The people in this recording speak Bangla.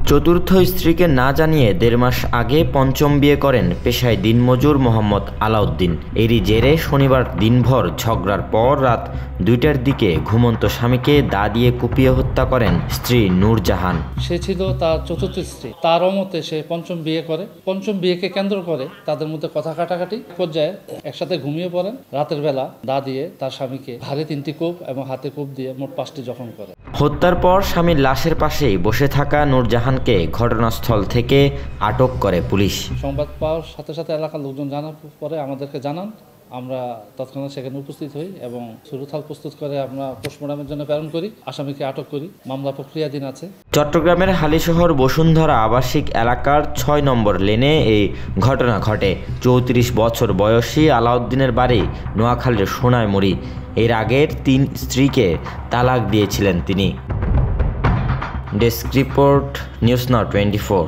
চতুর্থ স্ত্রীকে না জানিয়ে ১.৫ মাস আগে পঞ্চম বিয়ে করেন পেশায় দিনমজুর মোহাম্মদ আলাউদ্দিন। এরই জেরে শনিবার দিনভর ঝগড়ার পর রাত ২টার দিকে ঘুমন্ত স্বামীকে দা দিয়ে কুপিয়ে হত্যা করেন স্ত্রী নূরজাহান। সে ছিল তার চতুর্থ স্ত্রী। তার মতে সে পঞ্চম বিয়ে করে। পঞ্চম বিয়েকে কেন্দ্র করে তাদের মধ্যে কথা কাটাকাটি পর্যায়ে একসাথে ঘুমিয়ে পড়েন। রাতের বেলা দা দিয়ে তার স্বামীকে ঘাড়ে ৩টি কোপ এবং হাতে কোপ দিয়ে মোট 5টি জখম করে। হত্যার পর স্বামীর লাশের পাশেই বসে থাকা নূরজাহানকে ঘটনাস্থল থেকে আটক করে পুলিশ। সংবাদ পাওয়ার সাথে সাথে এলাকার লোকজন জানার পরে আমাদেরকে জানান। আমরা তৎক্ষণাৎ সেখানে উপস্থিত হই এবং সুরতহাল প্রস্তুত করে আমরা পোস্টমর্টমের জন্য প্রেরণ করি। আসামিকে আটক করি। মামলা প্রক্রিয়াধীন আছে। চট্টগ্রামের হালিশহর বসুন্ধরা আবাসিক এলাকার ৬ নম্বর লেনে এই ঘটনা ঘটে। ৩৪ বছর বয়সী আলাউদ্দিনের বাড়ি নোয়াখালীর সোনাইমুড়ি। এর আগের ৩ স্ত্রীকে তালাক দিয়েছিলেন তিনি। Desk report, news now 24।